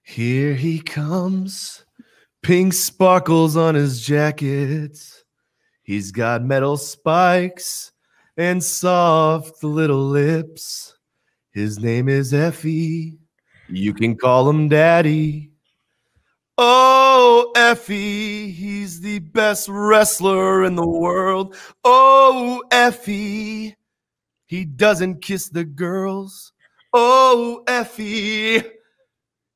Here he comes, pink sparkles on his jacket. He's got metal spikes and soft little lips. His name is Effie. You can call him Daddy. Oh, Effie, he's the best wrestler in the world. Oh, Effie, he doesn't kiss the girls. Oh, Effie,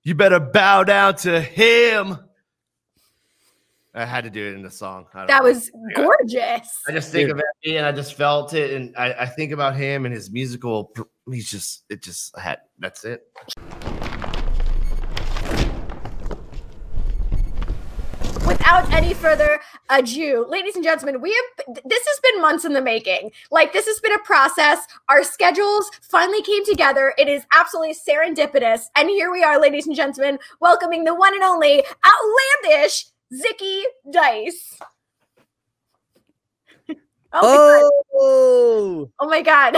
you better bow down to him. I had to do it in the song. That was gorgeous. I just think of Effie and I just felt it. And I think about him and his musical. That's it. Without any further ado, ladies and gentlemen, this has been months in the making. Like, this has been a process. Our schedules finally came together. It is absolutely serendipitous. And here we are, ladies and gentlemen, welcoming the one and only outlandish Zicky Dice. Oh my God.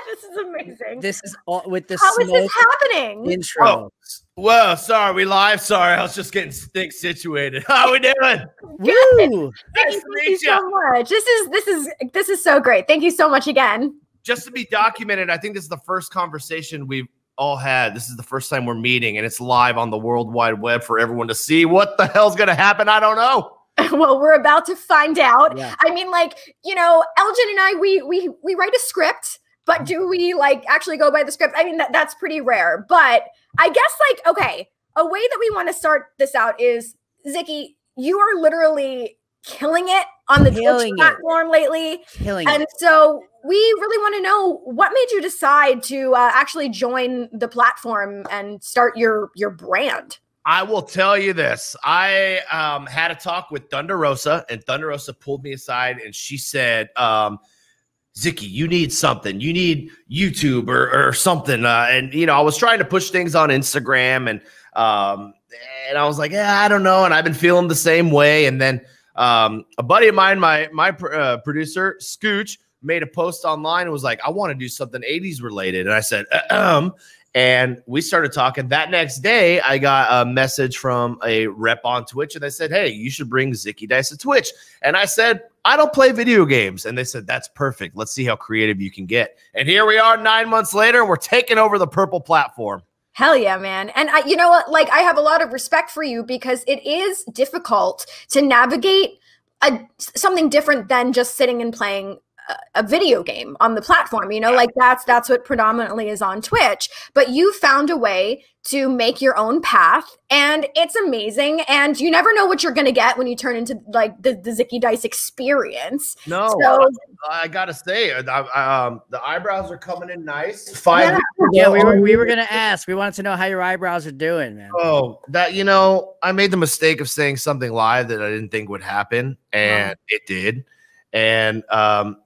This is amazing. This is all with the How is this happening? Intro. Oh, whoa, sorry, we live. Sorry, I was just getting situated. How we doing? Woo! Thank you so much. This is so great. Thank you so much again. Just to be documented, I think this is the first conversation we've all had. This is the first time we're meeting, and it's live on the World Wide Web for everyone to see. What the hell's gonna happen? I don't know. Well, we're about to find out. Yeah. I mean, like, you know, Elgin and I, we write a script, but do we like actually go by the script? I mean, that's pretty rare. But I guess, like, okay, a way that we want to start this out is, Zicky, you are literally killing it on the Twitch platform lately. And so we really want to know, what made you decide to actually join the platform and start your brand? I will tell you this. I had a talk with Thunder Rosa, and Thunder Rosa pulled me aside, and she said, Zicky, you need something. You need YouTube or something. And, you know, I was trying to push things on Instagram, and I was like, yeah, I don't know. And I've been feeling the same way. And then a buddy of mine, my producer, Scooch, made a post online and was like, I want to do something 80s related. And I said, and we started talking. That next day, I got a message from a rep on Twitch, and they said, hey, you should bring Zicky Dice to Twitch. And I said, I don't play video games. And they said, that's perfect. Let's see how creative you can get. And here we are 9 months later, and we're taking over the purple platform. Hell yeah, man. And you know what? Like, I have a lot of respect for you, because it is difficult to navigate something different than just sitting and playing a video game on the platform, you know, like that's what predominantly is on Twitch. But you found a way to make your own path, and it's amazing. And you never know what you're going to get when you turn into like the Zicky Dice experience. No, so, I gotta say, the eyebrows are coming in nice. Yeah, we were gonna ask. We wanted to know how your eyebrows are doing, man. Oh, that, you know, I made the mistake of saying something live that I didn't think would happen, and it did. And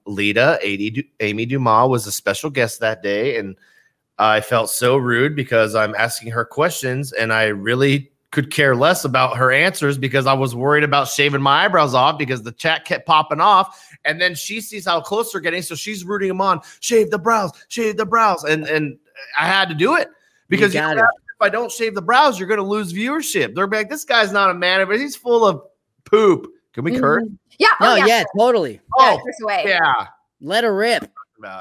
Lita, Amy Dumas, was a special guest that day, and I felt so rude because I'm asking her questions, and I really could care less about her answers because I was worried about shaving my eyebrows off because the chat kept popping off. And then she sees how close they're getting, so she's rooting them on. Shave the brows, and I had to do it because if I don't shave the brows, you're going to lose viewership. They're like, this guy's not a man, but he's full of poop. Can we curse? Yeah. No, yeah, totally. Oh, yeah. Let her rip.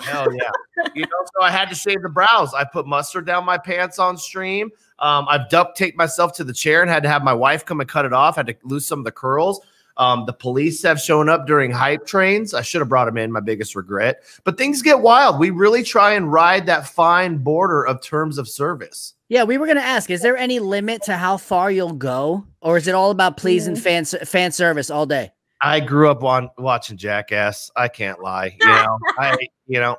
Hell yeah. You know, so I had to shave the brows. I put mustard down my pants on stream. I've duct taped myself to the chair and had to have my wife come and cut it off. Had to lose some of the curls. The police have shown up during hype trains. I should have brought them in, my biggest regret. But things get wild. We really try and ride that fine border of terms of service. Yeah, we were going to ask, is there any limit to how far you'll go? Or is it all about pleasing fan service all day? I grew up watching Jackass. I can't lie. You know,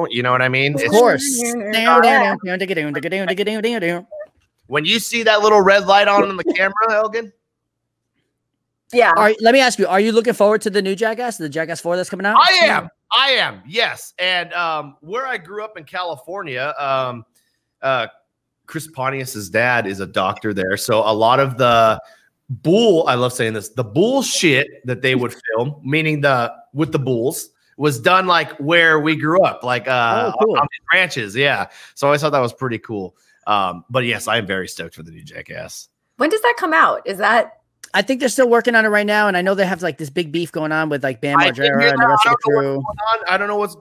you know what I mean? Of course. When you see that little red light on the camera, Elgin? Yeah. Let me ask you, are you looking forward to the new Jackass, the Jackass 4 that's coming out? I am. Yes. And where I grew up in California, Chris Pontius's dad is a doctor there. So a lot of the I love saying this, the bullshit that they would film, meaning with the bulls, was done like where we grew up, like on these ranches. Yeah. So I always thought that was pretty cool. But yes, I am very stoked for the new Jackass. When does that come out? Is that? I think they're still working on it right now, and I know they have like this big beef going on with like Bam Margera and the rest of the crew. I don't know what's,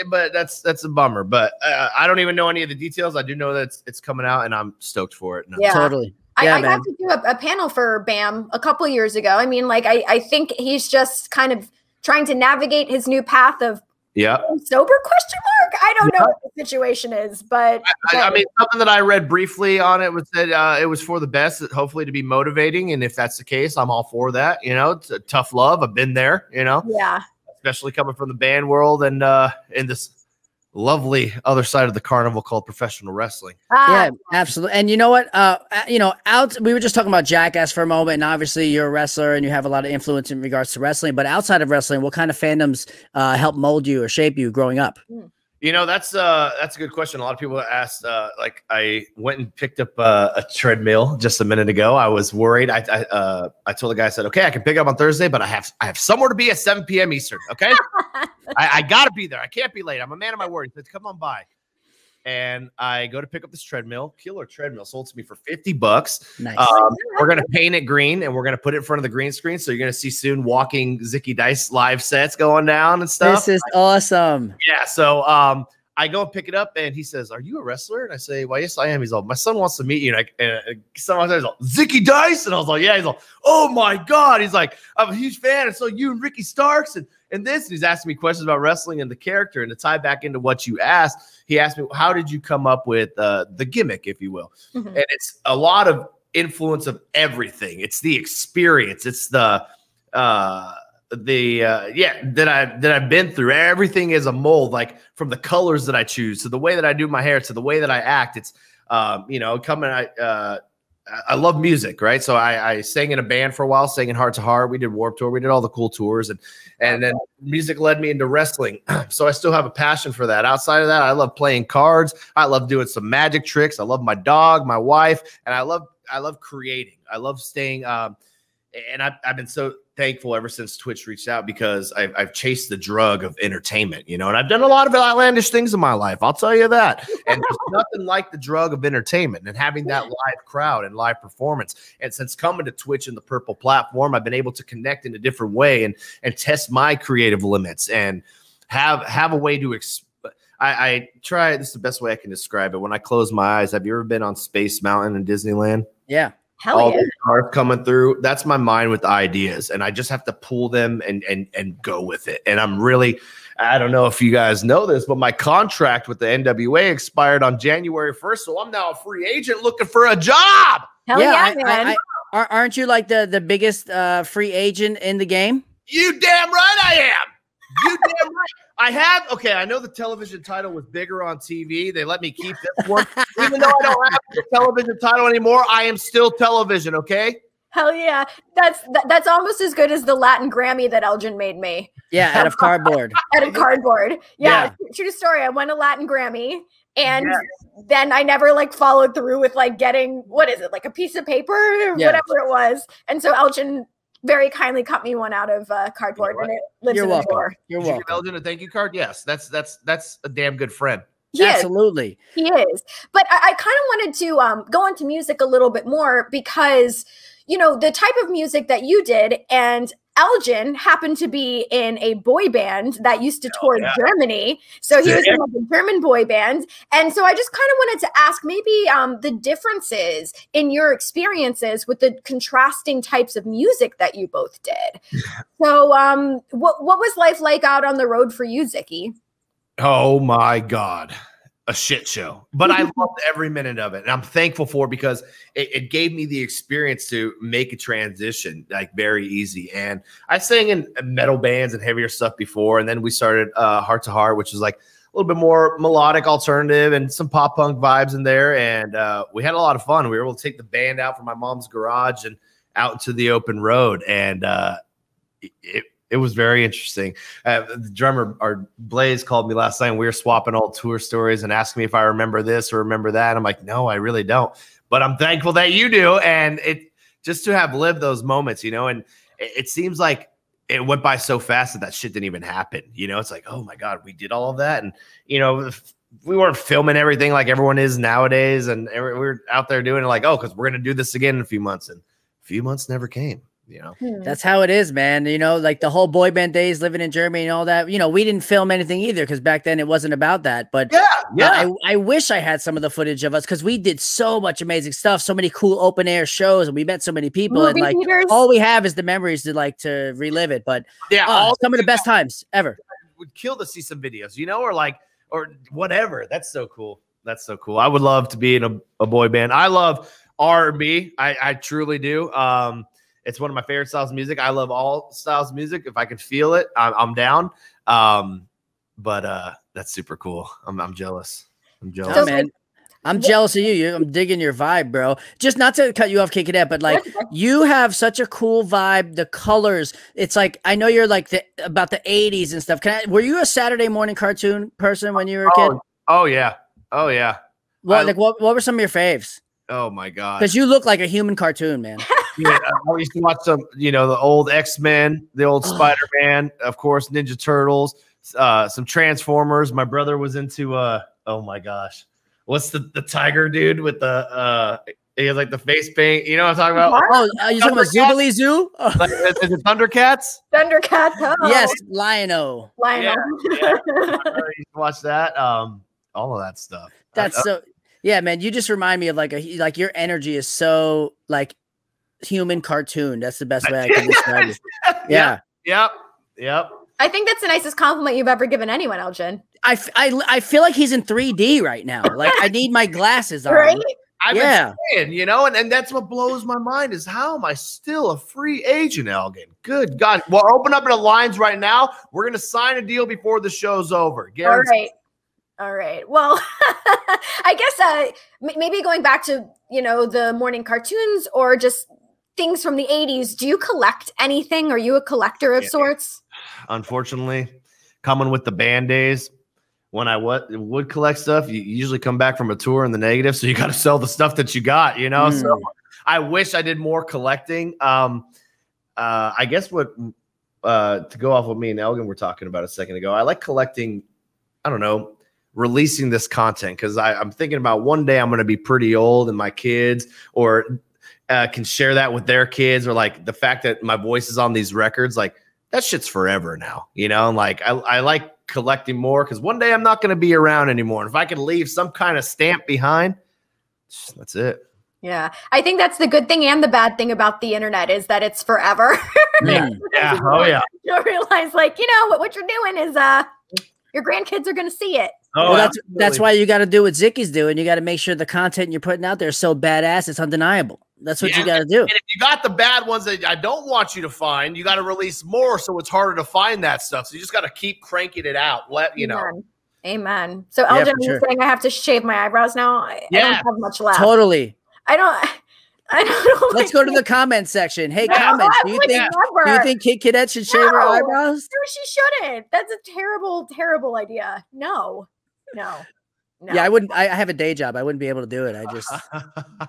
but that's a bummer. But I don't even know any of the details. I do know that it's coming out, and I'm stoked for it. No. Yeah, totally. Yeah, I got to do a panel for Bam a couple years ago. I mean, like I think he's just kind of trying to navigate his new path of sober ? I don't know what the situation is, but I mean, something that I read briefly on it was that it was for the best, hopefully to be motivating. And if that's the case, I'm all for that. You know, it's a tough love. I've been there, you know, especially coming from the band world and in this lovely other side of the carnival called professional wrestling. Yeah, absolutely. And you know what? We were just talking about Jackass for a moment, and obviously you're a wrestler and you have a lot of influence in regards to wrestling. But outside of wrestling, what kind of fandoms help mold you or shape you growing up? You know, that's a good question. A lot of people asked, like I went and picked up a treadmill just a minute ago. I was worried. I told the guy, I said, okay, I can pick up on Thursday, but I have somewhere to be at 7 p.m. Eastern. Okay. I gotta be there. I can't be late. I'm a man of my word. He said, come on by. And I go to pick up this treadmill, killer treadmill, sold to me for $50. Nice. We're going to paint it green and we're going to put it in front of the green screen. So you're going to see soon walking Zicky Dice live sets going down and stuff. This is awesome. Yeah. So I go and pick it up and he says, are you a wrestler? And I say, well, yes, I am. He's all, my son wants to meet you. And someone says, Zicky Dice. And I was like, yeah. He's like, oh my God. He's like, I'm a huge fan. And so you and Ricky Starks and this, and he's asking me questions about wrestling and the character. And to tie back into what you asked, he asked me, how did you come up with the gimmick, if you will? And it's a lot of influence of everything. It's the experience. It's that I've been through. Everything is a mold, like from the colors that I choose to the way that I do my hair to the way that I act. It's I love music, right? So I sang in a band for a while, sang in Heart to Heart. We did Warped Tour. We did all the cool tours, and then music led me into wrestling. So I still have a passion for that. Outside of that, I love playing cards. I love doing some magic tricks. I love my dog, my wife, and I love creating. I love staying. And I've been so thankful ever since Twitch reached out because I've chased the drug of entertainment, you know, and I've done a lot of outlandish things in my life. I'll tell you that. And there's nothing like the drug of entertainment and having that live crowd and live performance. And since coming to Twitch and the Purple platform, I've been able to connect in a different way and test my creative limits and have a way to I try. This is the best way I can describe it. When I close my eyes, have you ever been on Space Mountain in Disneyland? Yeah. Hell yeah. The cars coming through. That's my mind with ideas. And I just have to pull them and go with it. And I'm really, I don't know if you guys know this, but my contract with the NWA expired on January 1st. So I'm now a free agent looking for a job. Hell yeah, man. Aren't you like the biggest free agent in the game? You damn right I am. You damn right. I know the television title was bigger on TV. They let me keep this one. Even though I don't have the television title anymore, I am still television, okay? Hell yeah. That's almost as good as the Latin Grammy that Elgin made me. Yeah, out of cardboard. Out of cardboard. Yeah, true story. I won a Latin Grammy. And then I never followed through with getting, what is it, like a piece of paper or whatever it was. And so Elgin very kindly cut me one out of cardboard, and it lives in the drawer. You're welcome. Did you give Elgin a thank you card? Yes, that's a damn good friend. Absolutely, he is. But I kind of wanted to go into music a little bit more because the type of music that you did, and Elgin happened to be in a boy band that used to tour Germany. So he was in a German boy band. And so I just kind of wanted to ask maybe the differences in your experiences with the contrasting types of music that you both did. So what was life like out on the road for you, Zicky? Oh my God. A shit show, but I loved every minute of it. And I'm thankful for it because it gave me the experience to make a transition very easy. And I sang in metal bands and heavier stuff before. And then we started Heart to Heart, which is a little bit more melodic alternative and some pop punk vibes in there. And we had a lot of fun. We were able to take the band out from my mom's garage and out into the open road. And it was very interesting. The drummer, our Blaze, called me last night. And we were swapping old tour stories and asking me if I remember this or remember that. I'm like, no, I really don't. But I'm thankful that you do. And it just to have lived those moments, and it seems like it went by so fast that shit didn't even happen. It's like, oh my God, we did all of that. And, we weren't filming everything like everyone is nowadays, and we were out there doing it like, oh, because we're gonna do this again in a few months, and a few months never came. You know, that's how it is, man. You know, like the whole boy band days, living in Germany and all that. You know, we didn't film anything either because back then it wasn't about that. But I wish I had some of the footage of us because we did so much amazing stuff, so many cool open air shows, and we met so many people. Movie and like theaters. all we have is the memories to relive it. But some of the best times ever. Would kill to see some videos, you know, or whatever. That's so cool. That's so cool. I would love to be in a boy band. I love R&B. I truly do. It's one of my favorite styles of music. I love all styles of music. If I can feel it, I'm down. But that's super cool. I'm jealous. I'm jealous. Oh, man. I'm jealous of you. I'm digging your vibe, bro. Just not to cut you off, Kick It Up, but like you have such a cool vibe. The colors. It's like I know you're like about the 80s and stuff. Were you a Saturday morning cartoon person when you were a kid? Oh yeah. Oh yeah. What were some of your faves? Oh my god. Because you look like a human cartoon, man. Yeah, I used to watch some, the old X-Men, the old Spider-Man, of course, Ninja Turtles, some Transformers. My brother was into oh my gosh. What's the tiger dude with the he has like the face paint? You know what I'm talking about? Oh, you talking about Zoobly Zoo? Oh. Like, is it Thundercats? Thundercats. Oh. Yes, Lion-O. Yeah. I used to watch that. All of that stuff. That's so yeah, man. You just remind me of like your energy is so like human cartoon. That's the best way I can describe it. Yeah. Yep. I think that's the nicest compliment you've ever given anyone, Elgin. I feel like he's in 3D right now. Like I need my glasses on. Right? I've been saying, and that's what blows my mind is how am I still a free agent, Elgin? Good God. We're open up in the lines right now. We're going to sign a deal before the show's over. Guaranteed. All right. Well, I guess maybe going back to, the morning cartoons or just things from the 80s. Do you collect anything? Are you a collector of sorts? Unfortunately, coming with the band days, when I would collect stuff, you usually come back from a tour in the negative. So you got to sell the stuff that you got, So I wish I did more collecting. I guess to go off what me and Elgin were talking about a second ago, I like collecting, I don't know, releasing this content because I'm thinking about one day I'm going to be pretty old and my kids or can share that with their kids, or like the fact that my voice is on these records, like that shit's forever now, and like I like collecting more because one day I'm not going to be around anymore. And if I can leave some kind of stamp behind, that's it. Yeah. I think that's the good thing and the bad thing about the internet is that it's forever. Yeah. Oh yeah. You'll realize like, what you're doing is your grandkids are going to see it. Oh, well, that's why you got to do what Zicky's doing. You got to make sure the content you're putting out there is so badass it's undeniable. That's what you got to do. And if you got the bad ones that I don't want you to find, you got to release more so it's harder to find that stuff. So you just got to keep cranking it out. Amen. So Elgin, you're saying I have to shave my eyebrows now? I don't have much left. Totally. I don't know. Let's go to the comment section. Hey, comments. Do you think Kid Cadet should shave her eyebrows? No, she shouldn't. That's a terrible, terrible idea. No. Yeah, I wouldn't. I have a day job. I wouldn't be able to do it.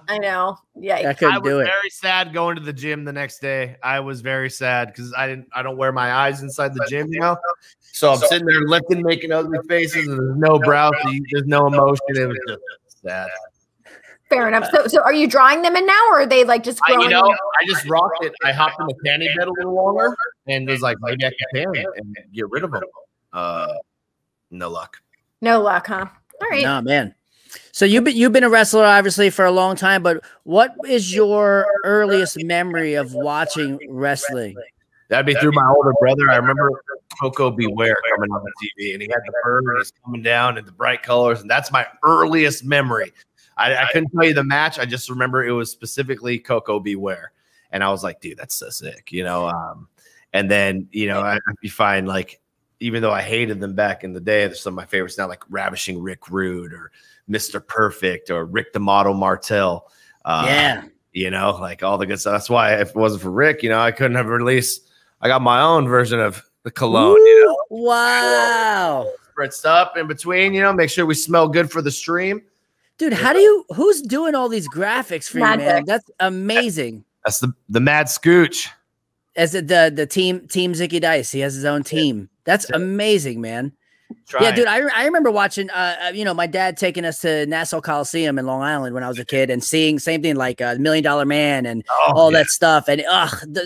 I know. Yeah, I couldn't do it. Very sad going to the gym the next day. I was very sad because I don't wear my eyes inside the gym, So I'm sitting there lifting, making ugly faces, and there's no brow, so there's no emotion. It was just sad. Fair enough. So are you drawing them in now, or are they like just growing? I just rocked it. I hopped in the tanning bed a little longer, and was like, maybe I can tan and get rid of them. No luck. No luck, huh? All right. No, man. So you've been a wrestler obviously for a long time, but what is your earliest memory of watching wrestling? That'd be through my older brother. I remember Coco Beware coming on the TV, and he had the bird and he's coming down in the bright colors, and that's my earliest memory. I couldn't tell you the match. I just remember it was specifically Coco Beware, and I was like, dude, that's so sick, And then you find like, even though I hated them back in the day, there's some of my favorites now, like Ravishing Rick Rude or Mr. Perfect or Rick the Model Martel. Like all the good stuff. That's why if it wasn't for Rick, I couldn't have released. I got my own version of the cologne. Wow. Spritzed up in between, make sure we smell good for the stream. Dude, who's doing all these graphics for you, man? That's amazing. That's the Mad Scooch. As the team Zicky Dice. He has his own team. That's amazing, man. Yeah, dude, I remember watching, you know, my dad taking us to Nassau Coliseum in Long Island when I was a kid and seeing same thing like $1 Million Man and all that stuff. And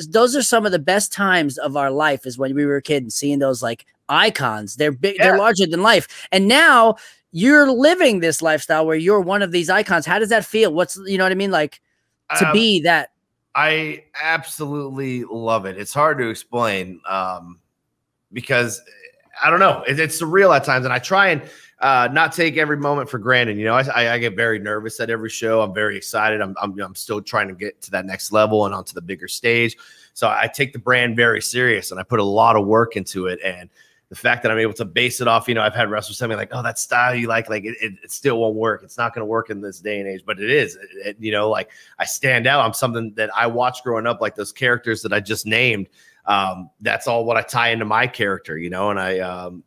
those are some of the best times of our life is when we were a kid and seeing those like icons. They're big, they're larger than life. And now you're living this lifestyle where you're one of these icons. How does that feel? What's, you know what I mean? Like to be that. I absolutely love it. It's hard to explain because I don't know. It's surreal at times, and I try and not take every moment for granted. You know, I get very nervous at every show. I'm very excited. I'm still trying to get to that next level and onto the bigger stage. So I take the brand very serious, and I put a lot of work into it. And the fact that I'm able to base it off, you know, I've had wrestlers tell me like, "Oh, that style you like it still won't work. It's not going to work in this day and age." But it is. You know, like I stand out. I'm something that I watched growing up, like those characters that I just named. That's all what I tie into my character, you know, and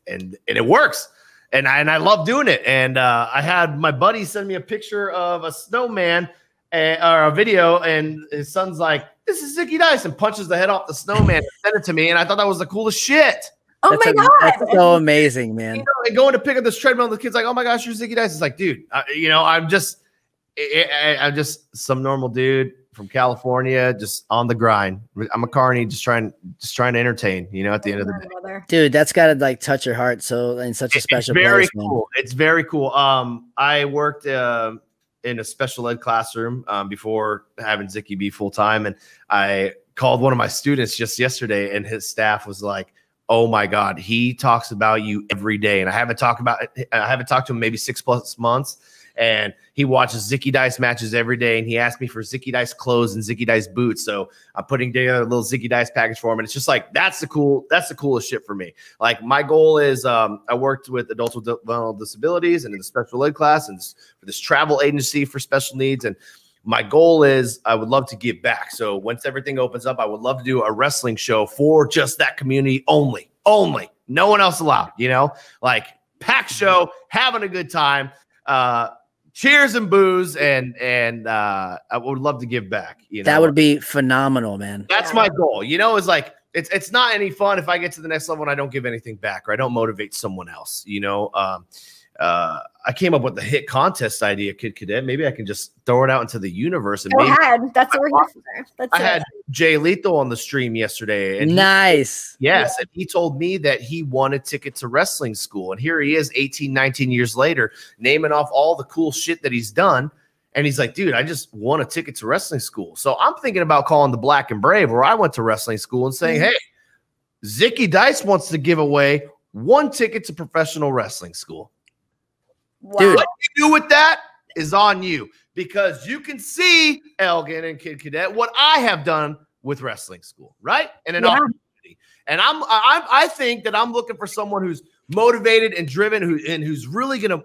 and it works. And I love doing it. And I had my buddy send me a picture of a snowman or a video, and his son's like, "This is Zicky Dice," and punches the head off the snowman and sent it to me. And I thought that was the coolest shit. Oh my God. That's so amazing, man. You know, and going to pick up this treadmill, the kid's like, "Oh my gosh, you're Zicky Dice." It's like, dude, you know, I'm just some normal dude from California, just on the grind. I'm a carny, just trying to entertain, you know, at the end of the day. Dude, that's got to like touch your heart. So in such a special place. Very cool. It's very cool. I worked in a special ed classroom before having Zicky be full time, and I called one of my students just yesterday, and his staff was like, "Oh my God, he talks about you every day." And I haven't talked to him maybe 6+ months. And he watches Zicky Dice matches every day. And he asked me for Zicky Dice clothes and Zicky Dice boots. So I'm putting together a little Zicky Dice package for him. And it's just like, that's the coolest shit for me. Like my goal is, I worked with adults with developmental disabilities and in the special ed class and for this travel agency for special needs. And my goal is I would love to give back. So once everything opens up, I would love to do a wrestling show for just that community only, no one else allowed, you know, like packed show, having a good time, cheers and booze, and I would love to give back. You know, that would be phenomenal, man. That's my goal. You know, is like it's not any fun if I get to the next level and I don't give anything back, or I don't motivate someone else. You know, I came up with the hit contest idea, Kid Cadet. Maybe I can just throw it out into the universe. And go ahead. That's what we're here for. I had Jay Lethal on the stream yesterday. And nice. Yes. And he told me that he won a ticket to wrestling school. And here he is 18, 19 years later, naming off all the cool shit that he's done. And he's like, dude, I just won a ticket to wrestling school. So I'm thinking about calling the Black and Brave, where I went to wrestling school, and saying, hey, Zicky Dice wants to give away 1 ticket to professional wrestling school. Wow. Dude, what you do with that is on you, because you can see, Elgin and Kid Cadet, what I have done with wrestling school, right? And an opportunity. And I think that I'm looking for someone who's motivated and driven, who's really gonna.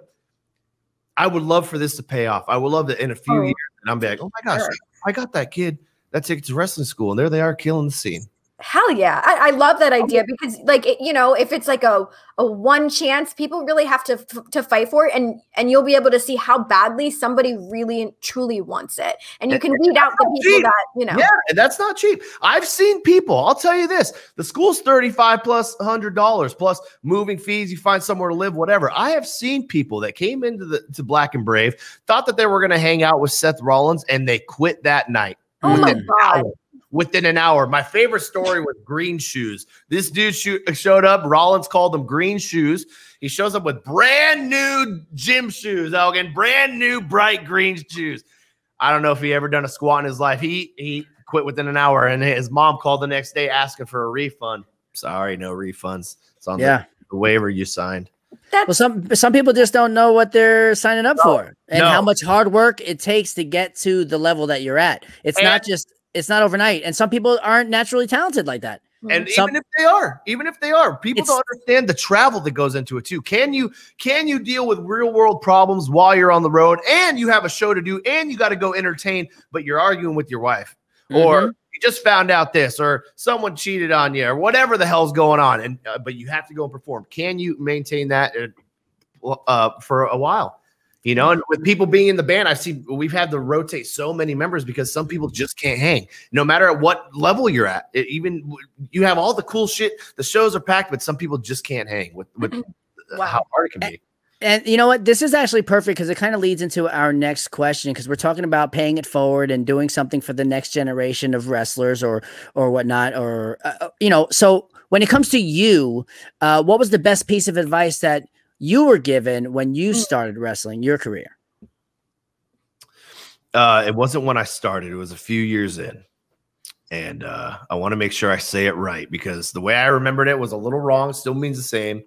I would love for this to pay off. I would love that in a few years, and I'm like, oh my gosh, I got that kid that ticket to wrestling school, and there they are killing the scene. Hell yeah. I love that idea, because like, you know, if it's like a one chance, people really have to fight for it, and you'll be able to see how badly somebody really and truly wants it. And you can weed out the people that, you know. Yeah, and that's not cheap. I've seen people, I'll tell you this, the school's $35 plus $100 plus moving fees, you find somewhere to live, whatever. I have seen people that came into to Black and Brave, thought that they were going to hang out with Seth Rollins, and they quit that night. Oh my God. Within an hour. My favorite story was Green Shoes. This dude showed up. Rollins called them Green Shoes. He shows up with brand new gym shoes, Elgin, brand new bright green shoes. I don't know if he ever done a squat in his life. He quit within an hour, and his mom called the next day asking for a refund. Sorry, no refunds. It's on the waiver you signed. Well, some people just don't know what they're signing up for, and how much hard work it takes to get to the level that you're at. It's not overnight, and some people aren't naturally talented like that. And even if they are, people don't understand the travel that goes into it too. Can you deal with real world problems while you're on the road, and you have a show to do, and you got to go entertain, but you're arguing with your wife, or you just found out this, or someone cheated on you, or whatever the hell's going on, and but you have to go and perform. Can you maintain that for a while? You know, and with people being in the band, we've had to rotate so many members because some people just can't hang, no matter at what level you're at. Even you have all the cool shit. The shows are packed, but some people just can't hang with Wow. how hard it can be. And you know what? This is actually perfect because it kind of leads into our next question, because we're talking about paying it forward and doing something for the next generation of wrestlers or whatnot, or you know. So when it comes to you, what was the best piece of advice that you were given when you started wrestling your career? It wasn't when I started. It was a few years in. And I want to make sure I say it right, because the way I remembered it was a little wrong. Still means the same.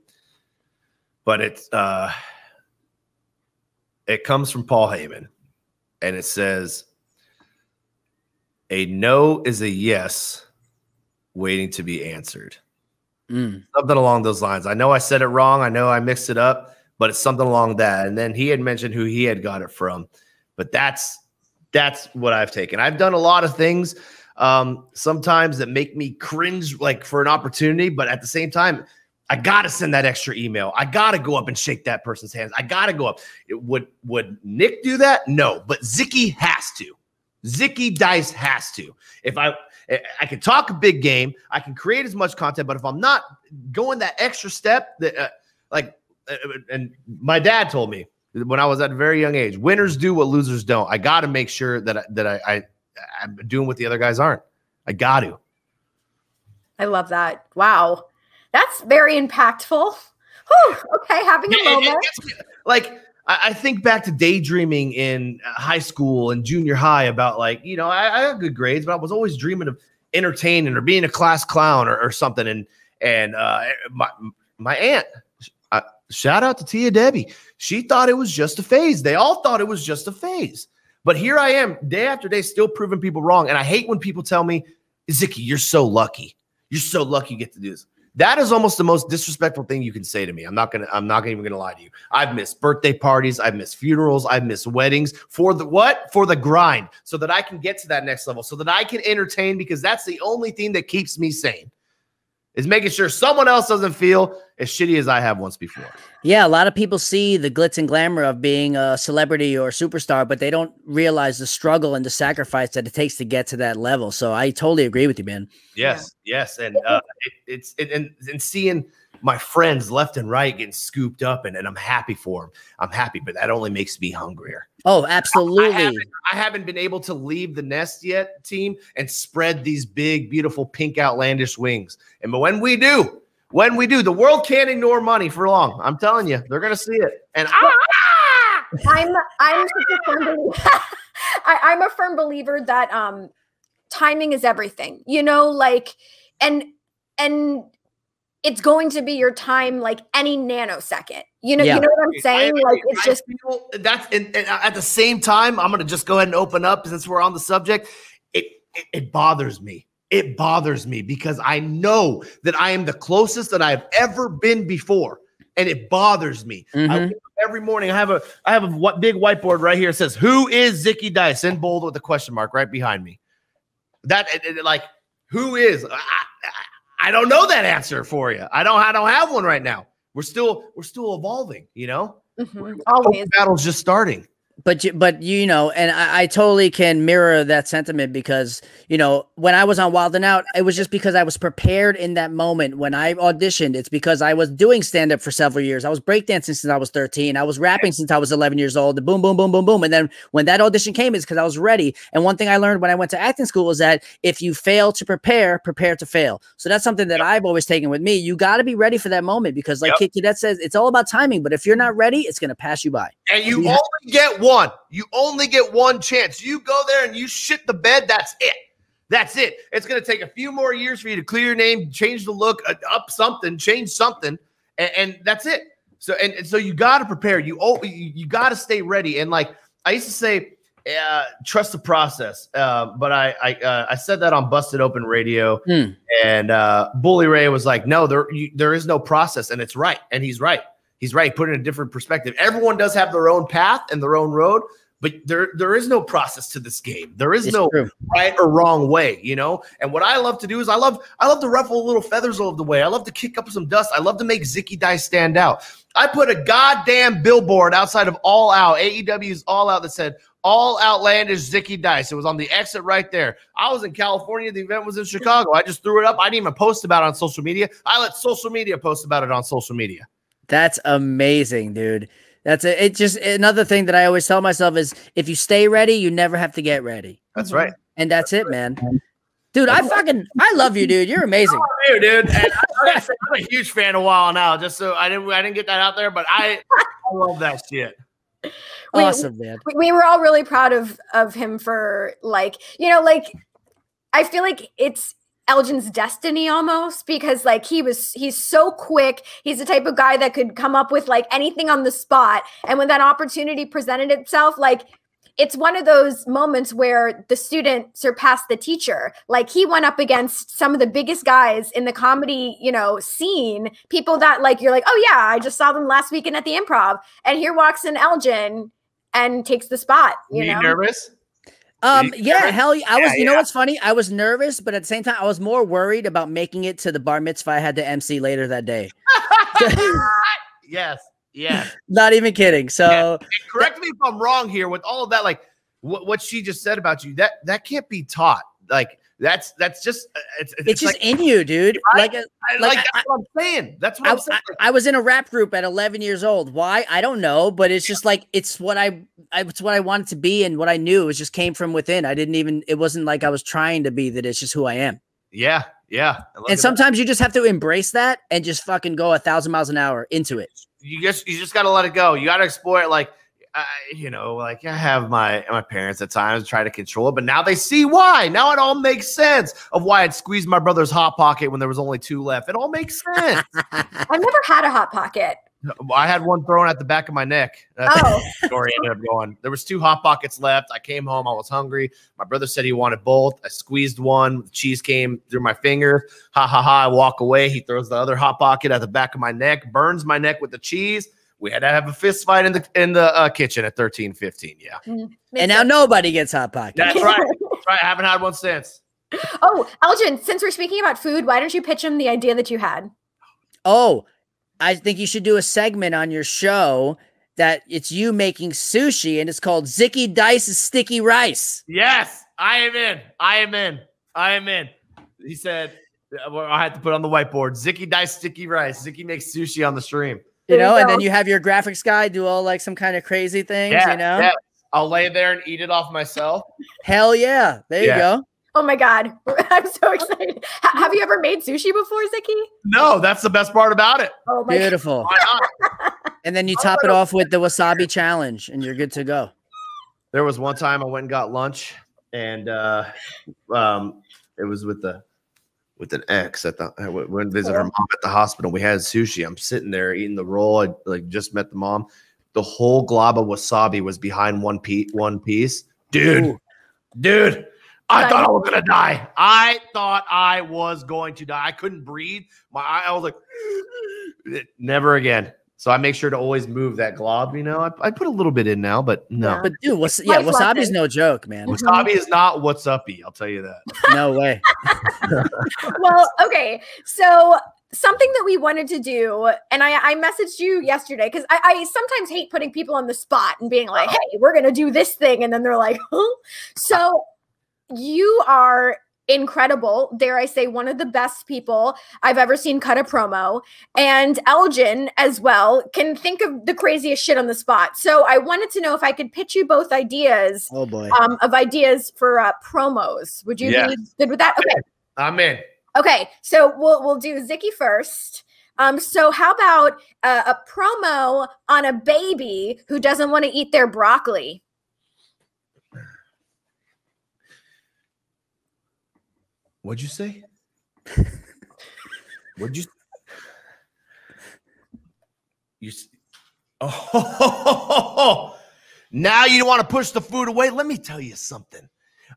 But it comes from Paul Heyman. And it says, a no is a yes waiting to be answered. Something along those lines. I know I said it wrong. I know I mixed it up, but it's something along that. And then he had mentioned who he had got it from. But that's what I've taken. I've done a lot of things sometimes that make me cringe, like for an opportunity, but at the same time, I got to send that extra email. I got to go up and shake that person's hands. I got to go up. Would Nick do that? No, but Zicky has to. Zicky Dice has to. If I can talk a big game, I can create as much content, but if I'm not going that extra step, and my dad told me when I was at a very young age, winners do what losers don't. I got to make sure that I'm doing what the other guys aren't. I got to. I love that. Wow. That's very impactful. Whew, okay, having a moment. I think back to daydreaming in high school and junior high about, like, you know, I had good grades, but I was always dreaming of entertaining or being a class clown or something. And my aunt, shout out to Tia Debbie, she thought it was just a phase. They all thought it was just a phase. But here I am day after day still proving people wrong. And I hate when people tell me, Zicky, you're so lucky. You're so lucky you get to do this. That is almost the most disrespectful thing you can say to me. I'm not even gonna lie to you. I've missed birthday parties, I've missed funerals, I've missed weddings for the what? For the grind, so that I can get to that next level, so that I can entertain, because that's the only thing that keeps me sane, is making sure someone else doesn't feel as shitty as I have once before. Yeah, a lot of people see the glitz and glamour of being a celebrity or a superstar, but they don't realize the struggle and the sacrifice that it takes to get to that level. So I totally agree with you, man. Yes, and it's seeing my friends left and right getting scooped up, and I'm happy for them. I'm happy, but that only makes me hungrier. Oh, absolutely. I haven't been able to leave the nest yet, team, and spread these big, beautiful, pink, outlandish wings. And but when we do, the world can't ignore money for long. I'm telling you, they're gonna see it. And I'm a firm believer that timing is everything. You know, like, and it's going to be your time, like any nanosecond. You know, you know what I'm saying? Like, it's just that's. And at the same time, I'm gonna just go ahead and open up, since we're on the subject. It bothers me. It bothers me because I know that I am the closest that I've ever been before, and it bothers me. I wake up every morning. I have a big whiteboard right here. It says, "Who is Zicky Dice?" in bold with a question mark right behind me. Like, who is? I don't know that answer for you. I don't have one right now. We're still evolving. You know, always. Battle's just starting. But you know, and I totally can mirror that sentiment, because, you know, when I was on Wild 'N Out, it was just because I was prepared in that moment. When I auditioned, it's because I was doing stand-up for several years. I was breakdancing since I was 13. I was rapping since I was 11 years old. The boom, boom, boom, boom, boom. And then when that audition came, it's because I was ready. And one thing I learned when I went to acting school is that if you fail to prepare to fail. So that's something that I've always taken with me. You got to be ready for that moment, because like Kid Cadet says, it's all about timing. But if you're not ready, it's going to pass you by. And you only get one. You only get one chance. You go there and you shit the bed. That's it. That's it. It's going to take a few more years for you to clear your name, change the look, up something, change something, and that's it. So so you got to prepare. You got to stay ready. And like I used to say, trust the process. But I said that on Busted Open Radio, and Bully Ray was like, "No, there is no process," and it's right, and he's right. He's right. Put it in a different perspective. Everyone does have their own path and their own road, but there is no process to this game. There is no true. right or wrong way, you know? And what I love to do is I love to ruffle little feathers all of the way. I love to kick up some dust. I love to make Zicky Dice stand out. I put a goddamn billboard outside of All Out, AEW's All Out, that said, All Outlandish Zicky Dice. It was on the exit right there. I was in California. The event was in Chicago. I just threw it up. I didn't even post about it on social media. I let social media post about it on social media. That's amazing, dude. That's it. It's just another thing that I always tell myself is if you stay ready, you never have to get ready. That's right. And that's it, man. Dude, I love you, dude. You're amazing. I love you, dude. And I'm a huge fan of Wild Now. Just so I didn't get that out there, but I love that shit. Awesome, man. We were all really proud of him for like, you know, like I feel like it's Elgin's destiny almost, because like he's so quick. He's the type of guy that could come up with like anything on the spot. And when that opportunity presented itself, like it's one of those moments where the student surpassed the teacher. Like he went up against some of the biggest guys in the comedy, you know, scene, people that like, you're like, oh yeah, I just saw them last weekend at the Improv. And here walks in Elgin and takes the spot. You know? Nervous? Yeah, hell yeah. I was, you know what's funny? I was nervous, but at the same time, I was more worried about making it to the bar mitzvah I had to MC later that day. Yes. Yeah. Not even kidding. So correct me if I'm wrong here with all of that. Like what she just said about you, that can't be taught. Like that's just it's just like, in you, dude. Right? Like that's what I'm saying. That's what I'm saying. I was in a rap group at 11 years old. Why? I don't know, but it's just like it's what I wanted to be, and what I knew. It just came from within. It wasn't like I was trying to be that. It's just who I am. Yeah. And sometimes you just have to embrace that and just fucking go 1,000 miles an hour into it. You just got to let it go. You got to explore it. Like, you know, like I have my parents at times try to control it, but now they see why. Now it all makes sense of why I'd squeezed my brother's Hot Pocket when there was only 2 left. It all makes sense. I've never had a Hot Pocket. I had one thrown at the back of my neck. That's how the story ended up going. There was 2 Hot Pockets left. I came home. I was hungry. My brother said he wanted both. I squeezed one. The cheese came through my finger. Ha, ha, ha. I walk away. He throws the other Hot Pocket at the back of my neck, burns my neck with the cheese. We had to have a fist fight in the kitchen at 13-15. Yeah. And now nobody gets Hot Pocket. That's right. That's right. I haven't had one since. Oh, Elgin, since we're speaking about food, why don't you pitch him the idea that you had? Oh, I think you should do a segment on your show that it's you making sushi, and it's called Zicky Dice's Sticky Rice. Yes, I am in. He said, I had to put on the whiteboard, Zicky Dice Sticky Rice. Zicky makes sushi on the stream. You know, and then you have your graphics guy do all like some kind of crazy things, you know? Yeah. I'll lay there and eat it off myself. Hell yeah. There you go. Oh my God. I'm so excited. Have you ever made sushi before, Zicky? No, that's the best part about it. Oh my Beautiful. And then you top it off with the wasabi challenge and you're good to go. There was one time I went and got lunch, and it was with an ex I went to visit her mom at the hospital. We had sushi. I'm sitting there eating the roll. I like just met the mom. The whole glob of wasabi was behind one piece. Dude. I thought I was going to die. I thought I was going to die. I couldn't breathe. I was like, never again. So I make sure to always move that glob. You know, I put a little bit in now, but no. But dude, wasabi's no joke, man. Wasabi is not what's uppy. I'll tell you that. No way. Well, okay. So something that we wanted to do, and I messaged you yesterday because I sometimes hate putting people on the spot and being like, hey, we're going to do this thing. And then they're like, huh? So you are incredible. Dare I say, one of the best people I've ever seen cut a promo. And Elgin as well can think of the craziest shit on the spot. So I wanted to know if I could pitch you both ideas of ideas for promos. Would you be good with that? Okay. I'm in. Okay. So we'll do Zicky first. So how about a promo on a baby who doesn't want to eat their broccoli? What'd you say? Oh, now you want to push the food away? Let me tell you something.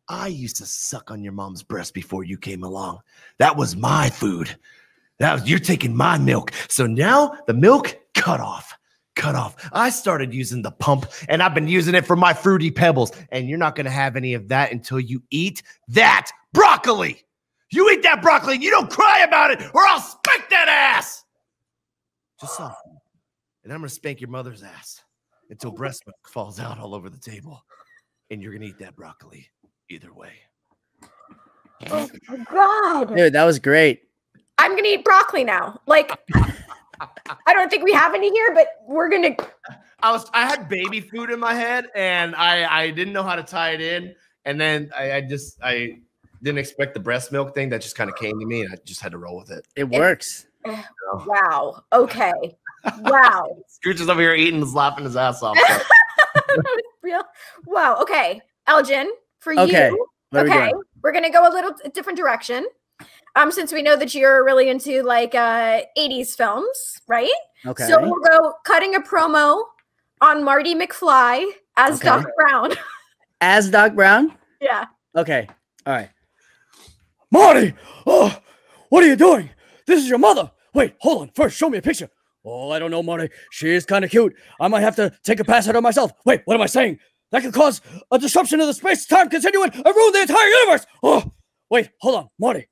I used to suck on your mom's breast before you came along. That was my food. You're taking my milk. So now the milk cut off. cut off. I started using the pump, and I've been using it for my Fruity Pebbles. And you're not going to have any of that until you eat that broccoli. You eat that broccoli, and you don't cry about it, or I'll spank that ass. Just soften. And I'm going to spank your mother's ass until breast milk falls out all over the table. And you're going to eat that broccoli either way. Oh, my God. Dude, that was great. I'm going to eat broccoli now. Like, I don't think we have any here, but we're going to. I had baby food in my head, and I didn't know how to tie it in. And then I didn't expect the breast milk thing. That just kind of came to me, and I just had to roll with it. It works. Wow. Okay. Wow. Scrooge is over here eating and slapping his ass off. Real. Wow. Okay. Elgin, for Okay. you. Okay. We're going to go a little different direction. Since we know that you're really into like 80s films, right? Okay. So we'll go cutting a promo on Marty McFly as Doc Brown. As Doc Brown? Yeah. Okay. All right. Marty! Oh, what are you doing? This is your mother. Wait, hold on. First, show me a picture. Oh, I don't know, Marty. She is kind of cute. I might have to take a pass at her myself. Wait, what am I saying? That could cause a disruption of the space-time continuum and ruin the entire universe. Oh, wait, hold on, Marty.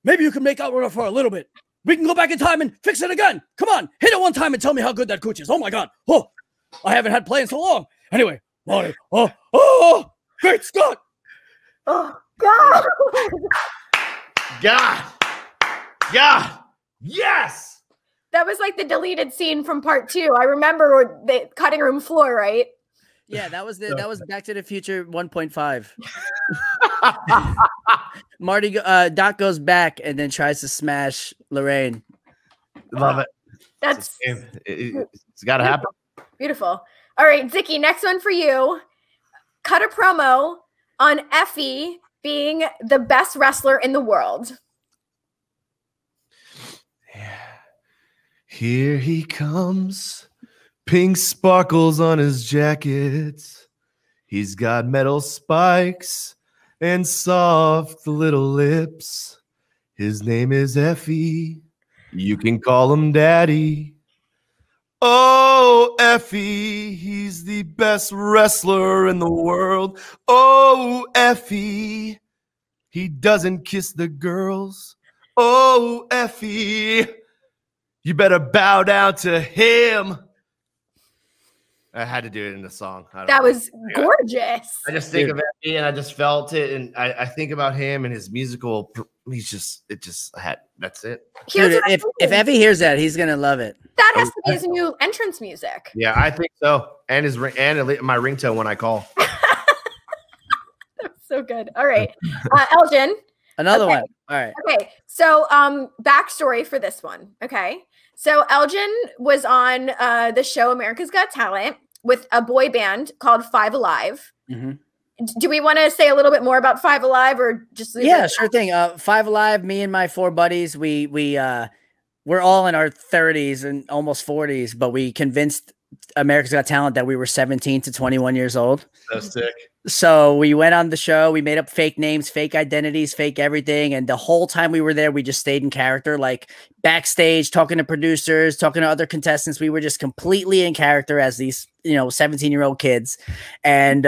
Maybe you can make out with her for a little bit. We can go back in time and fix it again. Come on, hit it one time and tell me how good that cooch is. Oh, my God. Oh, I haven't had play in so long. Anyway, Marty. Oh, great Scott. Oh, God. God. Yes. That was like the deleted scene from part 2. I remember the cutting room floor, right? Yeah, that was Back to the Future 1.5. Marty, Doc goes back and then tries to smash Lorraine. Love it. It's got to happen. Beautiful. All right, Zicky, next one for you. Cut a promo on Effie being the best wrestler in the world. Here he comes. Pink sparkles on his jacket. He's got metal spikes and soft little lips. His name is Effie. You can call him Daddy. Oh, Effie, he's the best wrestler in the world. Oh, Effie, he doesn't kiss the girls. Oh, Effie, you better bow down to him. I had to do it in the song. That was gorgeous. I just think of Effie and I just felt it. And I think about him and his musical. That's it. Dude, if Effie hears that, he's going to love it. That has to be his new entrance music. Yeah, I think so. And my ringtone when I call. That's so good. All right. Elgin. Another one. All right. Okay. So backstory for this one. Okay. So Elgin was on the show America's Got Talent with a boy band called Five Alive. Mm-hmm. Do we want to say a little bit more about Five Alive or just leave it? Sure thing. Five Alive, me and my 4 buddies, we're all in our 30s and almost 40s, but we convinced America's Got Talent that we were 17 to 21 years old. So sick. So we went on the show, we made up fake names, fake identities, fake everything. And the whole time we were there, we just stayed in character, like backstage, talking to producers, talking to other contestants. We were just completely in character as these, 17-year-old kids. And,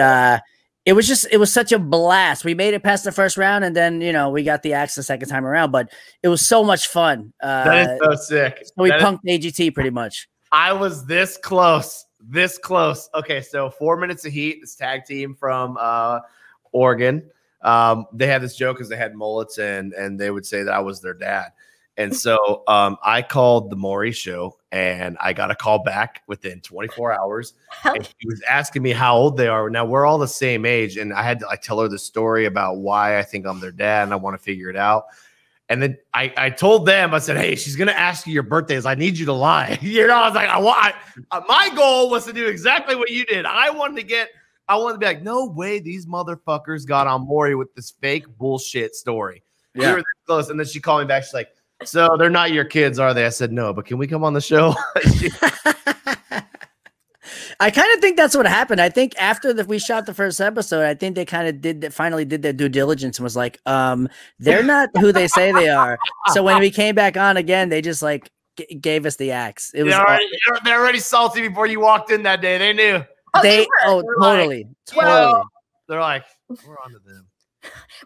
it was such a blast. We made it past the first round and then, we got the axe the second time around, but it was so much fun. That is so sick. So we punked AGT pretty much. I was this close. Okay, so 4 Minutes of Heat, this tag team from Oregon. They had this joke because they had mullets and they would say that I was their dad. And so I called the Maury show and I got a call back within 24 hours. And she was asking me how old they are. Now we're all the same age. And I had to tell her the story about why I think I'm their dad and I want to figure it out. And then I told them, I said, hey, she's going to ask you your birthdays. I need you to lie. I was like, my goal was to do exactly what you did. I wanted to be like, no way these motherfuckers got on Maury with this fake bullshit story. Yeah. We were this close. And then she called me back. She's like, so they're not your kids, are they? I said, no, but can we come on the show? I kind of think that's what happened. I think after we shot the first episode, I think they kind of finally did their due diligence and was like, they're not who they say they are. So when we came back on again, they just gave us the axe. It was they're already salty before you walked in that day. They knew. Totally. They're like, we're on to them.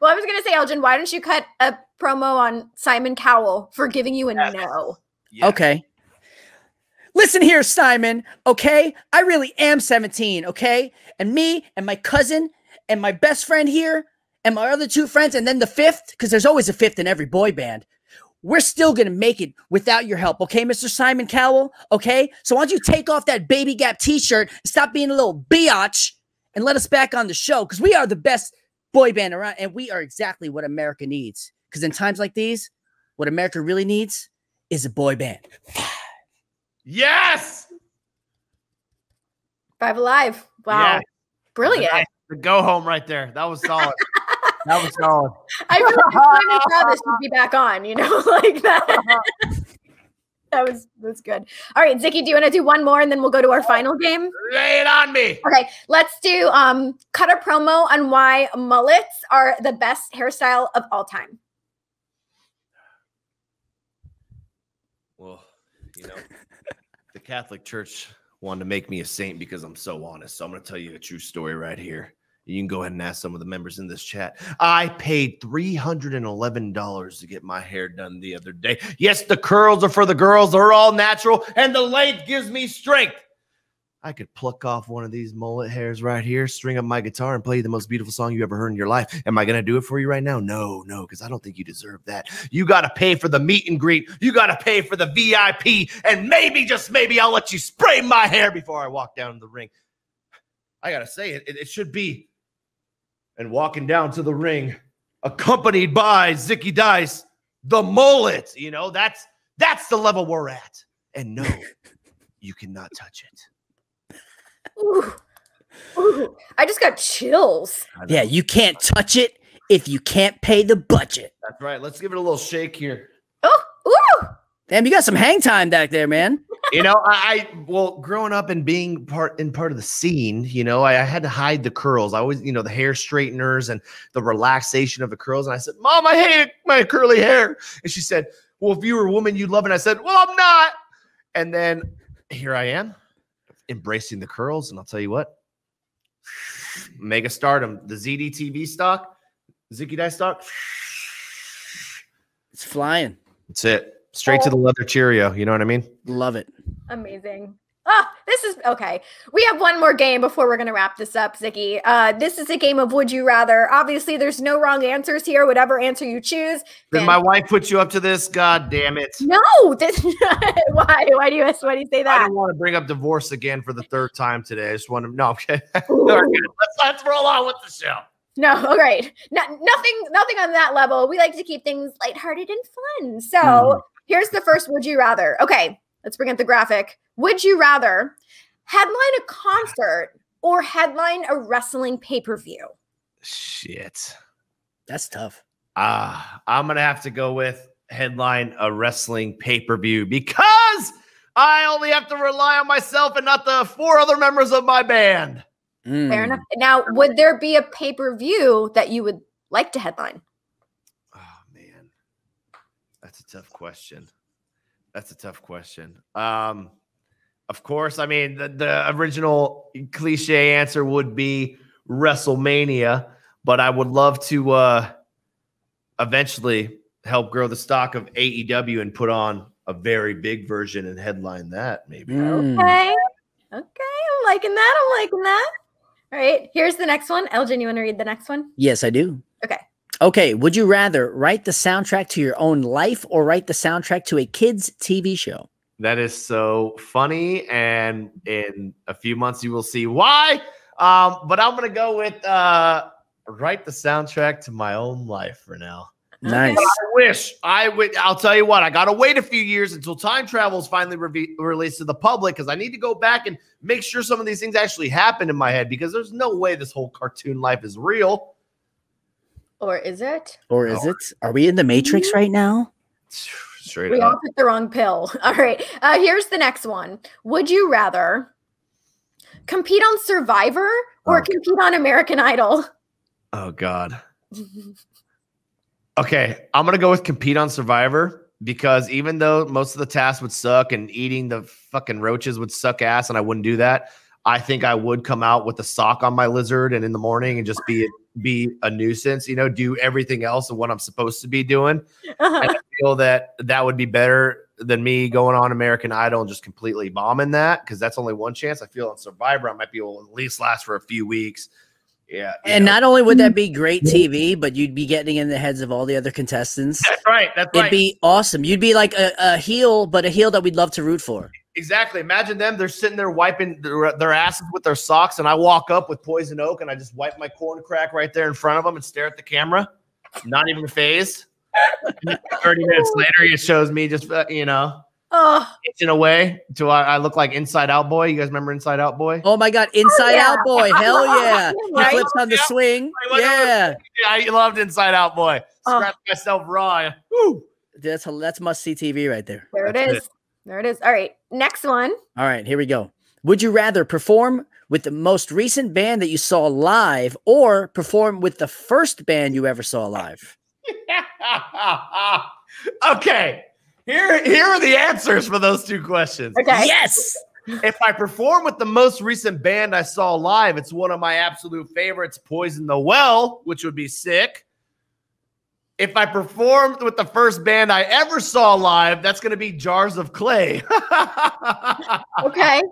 Well, I was gonna say, Elgin, why don't you cut a promo on Simon Cowell for giving you a no? Yes. Okay. Listen here, Simon. Okay, I really am 17. Okay, and me and my cousin and my best friend here and my other 2 friends, and then the 5th, because there's always a 5th in every boy band. We're still going to make it without your help. Okay, Mr. Simon Cowell? Okay? So why don't you take off that Baby Gap t-shirt and stop being a little biatch and let us back on the show, because we are the best boy band around, and we are exactly what America needs. Because in times like these, what America really needs is a boy band. Yes! 5 Alive. Wow. Yeah. Brilliant. The go home right there. That was solid. That was solid. I feel like Simon Travis should be back on, you know, like that. That's good. All right, Zicky, do you want to do one more and then we'll go to our final game? Lay it on me. Okay, let's do cut a promo on why mullets are the best hairstyle of all time. Well, you know, the Catholic Church wanted to make me a saint because I'm so honest. So I'm going to tell you a true story right here. You can go ahead and ask some of the members in this chat. I paid $311 to get my hair done the other day. Yes, the curls are for the girls. They're all natural, and the length gives me strength. I could pluck off one of these mullet hairs right here, string up my guitar, and play you the most beautiful song you ever heard in your life. Am I going to do it for you right now? No, because I don't think you deserve that. You got to pay for the meet and greet. You got to pay for the VIP, and maybe, just maybe, I'll let you spray my hair before I walk down the ring. I got to say, it should be. And walking down to the ring, accompanied by Zicky Dice, the mullet. You know, that's the level we're at. And no, you cannot touch it. Ooh, I just got chills. Yeah, you can't touch it if you can't pay the budget. That's right. Let's give it a little shake here. Oh, ooh. Damn, you got some hang time back there, man. You know, well, growing up and being part of the scene, you know, I had to hide the curls. I always, you know, the hair straighteners and the relaxation of the curls. And I said, Mom, I hate my curly hair. And she said, well, if you were a woman, you'd love it. And I said, well, I'm not. And then here I am embracing the curls. And I'll tell you what, mega stardom, the ZDTV stock, Zicky Dice stock. It's flying. That's it. Straight to the leather Cheerio. You know what I mean? Love it. Amazing. Oh, this is okay. We have one more game before we're going to wrap this up, Zicky. This is a game of Would You Rather. Obviously, there's no wrong answers here. Whatever answer you choose. Did my wife put you up to this? God damn it. No. Why? Why do you say that? I don't want to bring up divorce again for the 3rd time today. I just want to. No, okay. Let's roll on with the show. No, all right. Nothing on that level. We like to keep things lighthearted and fun. So here's the first Would You Rather. Okay, let's bring up the graphic. Would you rather headline a concert or headline a wrestling pay-per-view? Shit. That's tough. I'm going to have to go with headline a wrestling pay-per-view because I only have to rely on myself and not the 4 other members of my band. Fair enough. Now, would there be a pay-per-view that you would like to headline? Oh, man. That's a tough question. Of course, I mean, the original cliche answer would be WrestleMania, but I would love to eventually help grow the stock of AEW and put on a very big version and headline that, maybe. Okay. I'm liking that. All right, here's the next one. Elgin, you want to read the next one? Yes, I do. Okay. Would you rather write the soundtrack to your own life or write the soundtrack to a kid's TV show? That is so funny, and in a few months you will see why. But I'm going to go with write the soundtrack to my own life for now. Nice. I'll tell you what, I got to wait a few years until time travel is finally released to the public because I need to go back and make sure some of these things actually happen in my head because there's no way this whole cartoon life is real. Or is it? Are we in the Matrix right now? Straight we up. all took the wrong pill. All right. Here's the next one. Would you rather compete on Survivor or compete on American Idol? Oh, God. Okay, I'm going to go with compete on Survivor because even though most of the tasks would suck and eating the fucking roaches would suck ass and I wouldn't do that, I think I would come out with a sock on my lizard and in the morning and just be a nuisance, you know, do everything else of what I'm supposed to be doing. And I feel that would be better than me going on American Idol and just completely bombing that, because that's only one chance. I feel on Survivor I might be able to at least last for a few weeks. Yeah. And not only would that be great TV, but you'd be getting in the heads of all the other contestants. That's right. It'd be awesome. You'd be like a heel, but a heel that we'd love to root for. Exactly. Imagine them. They're sitting there wiping their asses with their socks, and I walk up with Poison Oak, and I just wipe my corn crack right there in front of them and stare at the camera. Not even phased. 30 minutes later, it shows me just, you know, itching away. Do I look like Inside Out Boy? You guys remember Inside Out Boy? Oh my God, Inside Out Boy! Hell yeah! He flips on the swing. Yeah, I loved Inside Out Boy. Scratch myself raw. Woo. That's must see TV right there. There it is. There it is. All right, next one. All right, here we go. Would you rather perform with the most recent band that you saw live, or perform with the first band you ever saw live? Okay. Here are the answers for those two questions. Okay. Yes. If I perform with the most recent band I saw live, it's one of my absolute favorites, Poison the Well, which would be sick. If I performed with the first band I ever saw live, that's going to be Jars of Clay. Okay.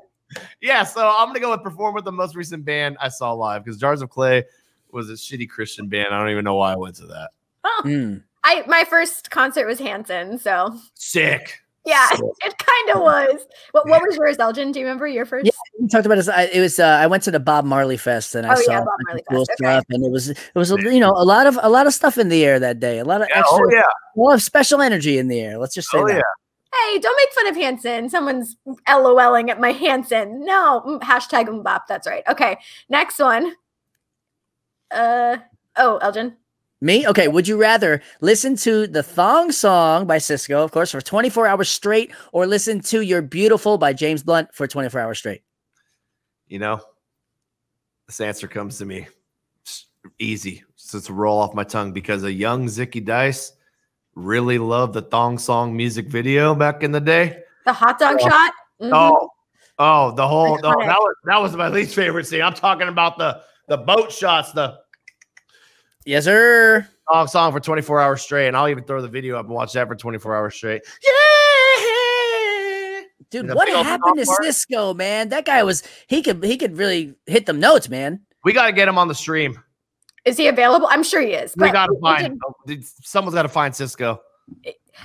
Yeah, so I'm going to go with perform with the most recent band I saw live, because Jars of Clay was a shitty Christian band. I don't even know why I went to that. Oh. My first concert was Hanson, so sick. Yeah, it kind of was. What was yours, Elgin? Do you remember your first? Yeah, we talked about this. It was I went to the Bob Marley Fest and I saw Bob Marley cool Fest. stuff, and it was you know, a lot of stuff in the air that day. A lot of extra, a lot of special energy in the air. Let's just say that. Yeah. Hey, don't make fun of Hanson. Someone's LOLing at my Hanson. No, hashtag Mbop. That's right. Okay, next one. Elgin. Me? Okay. Would you rather listen to the Thong Song by Cisco, of course, for 24 hours straight, or listen to You're Beautiful by James Blunt for 24 hours straight? You know, this answer comes to me easy. So it's a roll off my tongue, because a young Zicky Dice really loved the Thong Song music video back in the day. The hot dog shot? Mm-hmm. The whole that was my least favorite scene. I'm talking about the boat shots, Yes, sir. Song for 24 hours straight, and I'll even throw the video up and watch that for 24 hours straight. Yeah, dude, what happened to Cisco, man? That guy he could really hit them notes, man. We got to get him on the stream. Is he available? I'm sure he is. We got to find someone's got to find Cisco.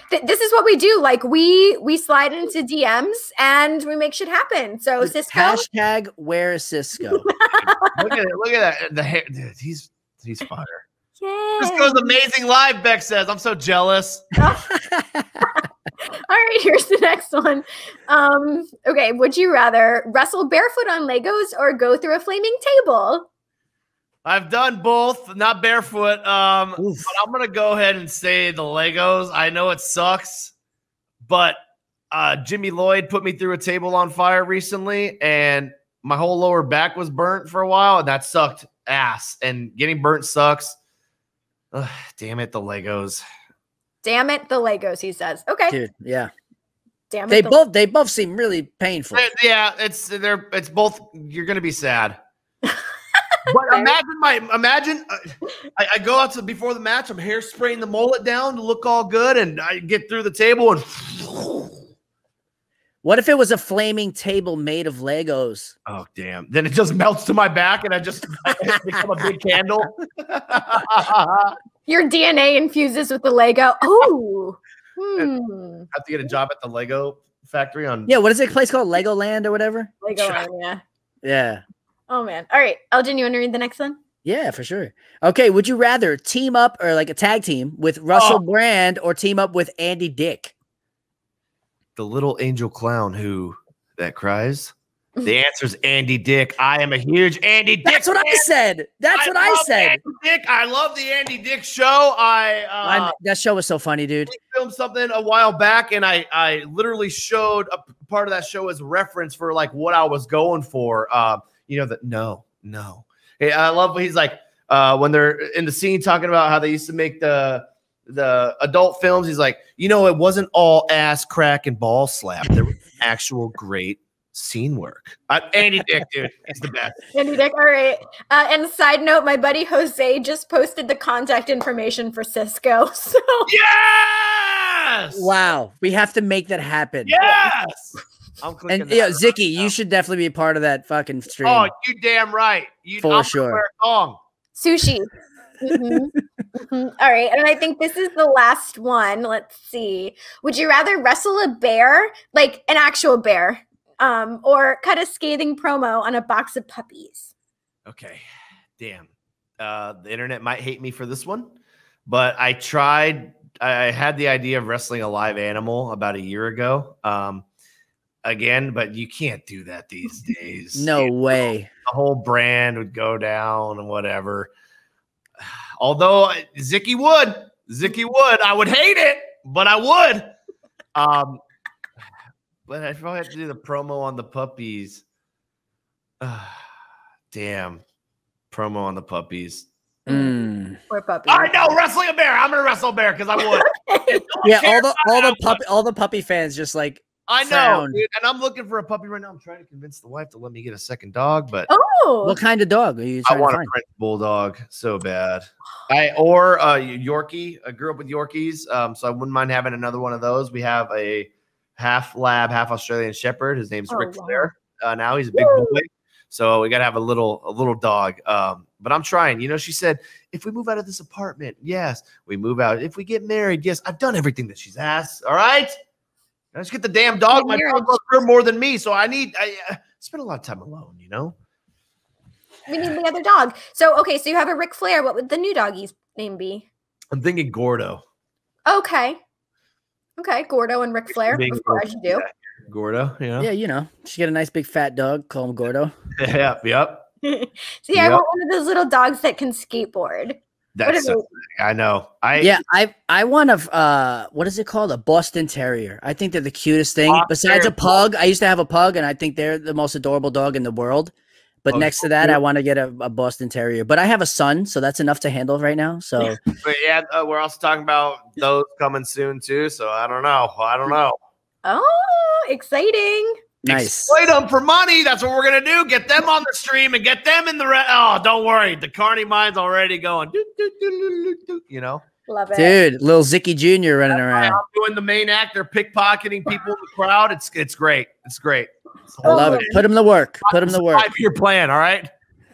This is what we do. Like we slide into DMs and we make shit happen. So Cisco. Hashtag where is Cisco? Look at that. The hair, dude, he's fire. Yeah. Cisco's amazing live, Beck says. I'm so jealous. All right, here's the next one. Okay, would you rather wrestle barefoot on Legos or go through a flaming table? I've done both, not barefoot. But I'm gonna go ahead and say the Legos. I know it sucks, but Jimmy Lloyd put me through a table on fire recently, and my whole lower back was burnt for a while, and that sucked ass. And getting burnt sucks. Ugh, damn it, the Legos. Damn it, the Legos, he says. Okay. Dude, yeah. Damn it. They both seem really painful. Yeah, it's both. You're gonna be sad. But imagine I go out before the match, I'm hairspraying the mullet down to look all good, and I get through the table and what if it was a flaming table made of Legos? Oh, damn. Then it just melts to my back and I just become a big candle. Your DNA infuses with the Lego. Oh. Have to get a job at the Lego factory on. Yeah, what is it place called? Legoland or whatever? Legoland, yeah. Yeah. Oh, man. All right. Elgin, you want to read the next one? Yeah, for sure. Okay, would you rather team up or like a tag team with Russell Brand or team up with Andy Dick? The little angel clown that cries. The answer is Andy Dick. I am a huge Andy Dick. That's what I said. That's what I said. Andy Dick. I love the Andy Dick show. That show was so funny, dude. We filmed something a while back, and I literally showed a part of that show as reference for like what I was going for. No. Hey, I love what he's like when they're in the scene talking about how they used to make the the adult films. He's like, you know, it wasn't all ass crack and ball slap. There was actual great scene work. Andy Dick, dude, he's the best. Andy Dick, all right. And side note, my buddy Jose just posted the contact information for Cisco. So Yes! Wow, we have to make that happen. Yes! I'm clicking And that yeah, right Zicky, now. you should definitely be part of that fucking stream. Oh, you damn right. For sure. sushi. All right. And I think this is the last one. Let's see. Would you rather wrestle a bear, like an actual bear, or cut a scathing promo on a box of puppies? Okay. Damn. The internet might hate me for this one, but I tried. I had the idea of wrestling a live animal about a year ago. Again, but you can't do that these days. No way. The whole brand would go down and whatever. Although Zicky would. I would hate it, but I would. But I probably have to do the promo on the puppies. Damn. Promo on the puppies. Poor puppies. I know, wrestling a bear. I'm gonna wrestle a bear because I would. Yeah, all the puppy fans just like I know, frown. dude, and I'm looking for a puppy right now. I'm trying to convince the wife to let me get a second dog, but What kind of dog are you I trying want to a find? French bulldog so bad. Or Yorkie. I grew up with Yorkies, so I wouldn't mind having another one of those. We have a half lab, half Australian Shepherd. His name's Ric Flair. Now he's a big boy, so we gotta have a little dog. But I'm trying. You know, she said, if we move out of this apartment, yes, we move out. If we get married, yes, I've done everything that she's asked. All right. Let's get the damn dog. My dog loves her more than me, so I spend a lot of time alone, you know? We need the other dog. So, okay, so you have a Ric Flair. What would the new doggy's name be? I'm thinking Gordo. Okay. Okay, Gordo and Ric Flair. Of course, as you do. Gordo, yeah. Yeah, you know, she get a nice big fat dog. Call him Gordo. Yep. See, I want one of those little dogs that can skateboard. That's I know. I want a what is it called? A Boston Terrier. I think they're the cutest thing. Besides a pug, I used to have a pug, and I think they're the most adorable dog in the world. But next to that, I want to get a Boston Terrier. But I have a son, so that's enough to handle right now. So but yeah, we're also talking about those coming soon too. So I don't know. Oh, exciting. Nice. Exploit them for money. That's what we're going to do. Get them on the stream and get them in the oh, don't worry. The Carney mind's already going. You know? Love it. Dude, little Zicky Jr. running around. I'm doing the main actor, pickpocketing people in the crowd. It's great. It's great. I love it. Put him to work. Put him to work. 5-year plan, all right?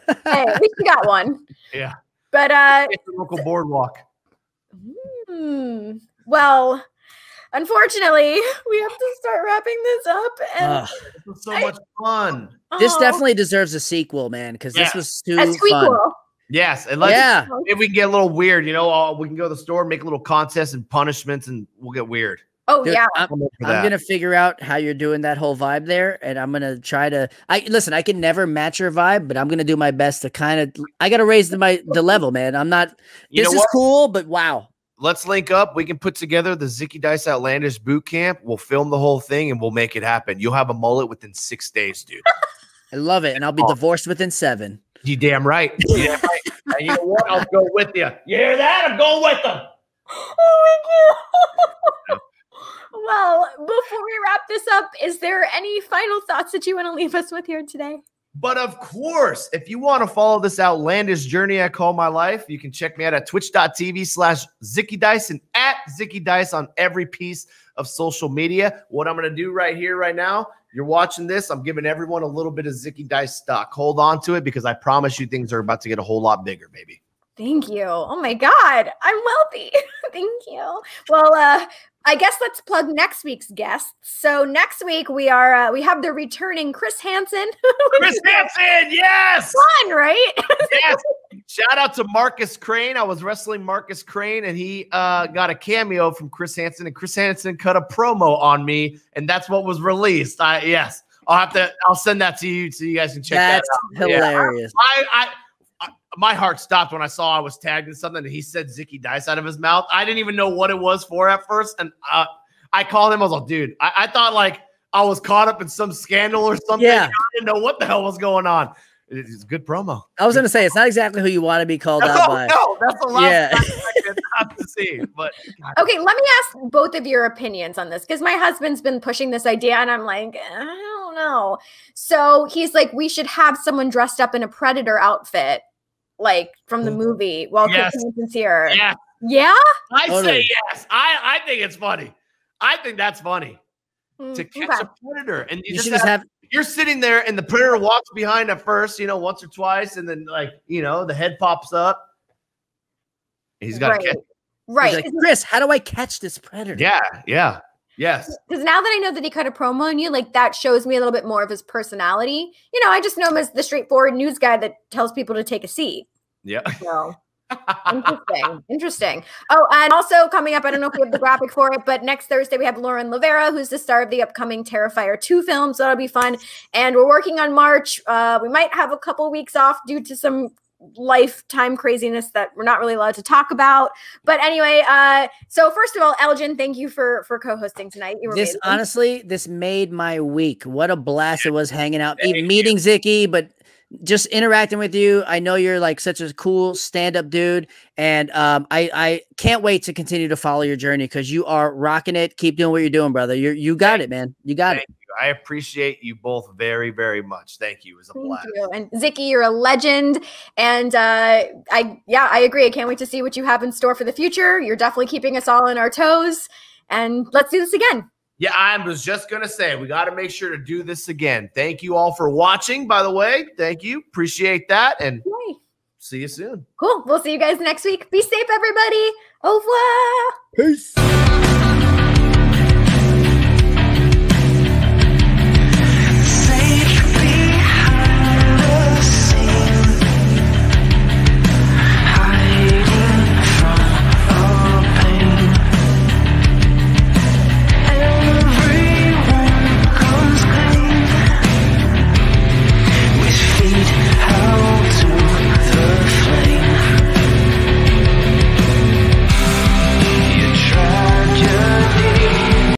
Hey, at least you got one. Yeah. But it's the local boardwalk. Well, unfortunately, we have to start wrapping this up. And this was so much fun. This definitely deserves a sequel, man, because this was too fun. Yes, and if we can get a little weird, you know, we can go to the store, make a little contest and punishments, and we'll get weird. Oh, dude, yeah. I'm gonna figure out how you're doing that whole vibe there, and I'm gonna try to. Listen, I can never match your vibe, but I'm gonna do my best to kind of. I gotta raise the level, man. I'm not. This is cool, but wow. Let's link up. We can put together the Zicky Dice Outlandish boot camp. We'll film the whole thing, and we'll make it happen. You'll have a mullet within 6 days, dude. I love it, and I'll be divorced within 7. You damn right. You damn right. And you know what? I'll go with you. You hear that? I'm going with them. Oh my god. Well, before we wrap this up, is there any final thoughts that you want to leave us with here today? But of course, if you want to follow this outlandish journey I call my life, you can check me out at twitch.tv/Zicky Dice and at Zicky Dice on every piece of social media. What I'm going to do right here, right now, you're watching this. I'm giving everyone a little bit of Zicky Dice stock. Hold on to it because I promise you things are about to get a whole lot bigger, baby. Thank you. Oh my God. I'm wealthy. Thank you. Well, I guess let's plug next week's guests. So next week we have the returning Chris Hansen. Chris Hansen, yes. Fun, right? Yes. Shout out to Marcus Crane. I was wrestling Marcus Crane, and he got a cameo from Chris Hansen, and Chris Hansen cut a promo on me, and that's what was released. Yes, I'll send that to you so you guys can check that out. That's hilarious. Yeah. My heart stopped when I saw I was tagged in something and he said Zicky Dice out of his mouth. I didn't even know what it was for at first. And I called him. I was like, dude, I thought like I was caught up in some scandal or something. Yeah. I didn't know what the hell was going on. It's a good promo. I was going to say, it's not exactly who you want to be called out by. No, that's the last thing I can have to see. But okay, let me ask both of your opinions on this because my husband's been pushing this idea, and I'm like, I don't know. So he's like, we should have someone dressed up in a Predator outfit, like from the movie, while Chris Hansen's here. Yeah, yeah. I say yes. I think it's funny. I think that's funny to catch a predator, and you just have. You're sitting there, and the predator walks behind at first, once or twice, and then the head pops up. He's got to catch it. Right. Like, Chris, how do I catch this predator? Yeah. Yes. Because now that I know that he cut a promo on you, like that shows me a little bit more of his personality. I just know him as the straightforward news guy that tells people to take a seat. Yeah. So interesting. Oh, and also coming up, I don't know if we have the graphic for it, but next Thursday we have Lauren Lavera, who's the star of the upcoming Terrifier 2 film. So that'll be fun. And we're working on March. We might have a couple weeks off due to some lifetime craziness that we're not really allowed to talk about. But anyway, so first of all, Elgin, thank you for co-hosting tonight. You were amazing. Honestly, this made my week. What a blast it was hanging out, even meeting Zicky, but just interacting with you. I know you're like such a cool stand-up dude, and I can't wait to continue to follow your journey because you are rocking it. Keep doing what you're doing, brother. You got it, man. You got it. I appreciate you both very, very much. Thank you. It was a blast. And Zicky, you're a legend. And I agree. I can't wait to see what you have in store for the future. You're definitely keeping us all on our toes. And let's do this again. Yeah, I was just going to say, we got to make sure to do this again. Thank you all for watching, by the way. Thank you. Appreciate that. And see you soon. Cool. We'll see you guys next week. Be safe, everybody. Au revoir. Peace.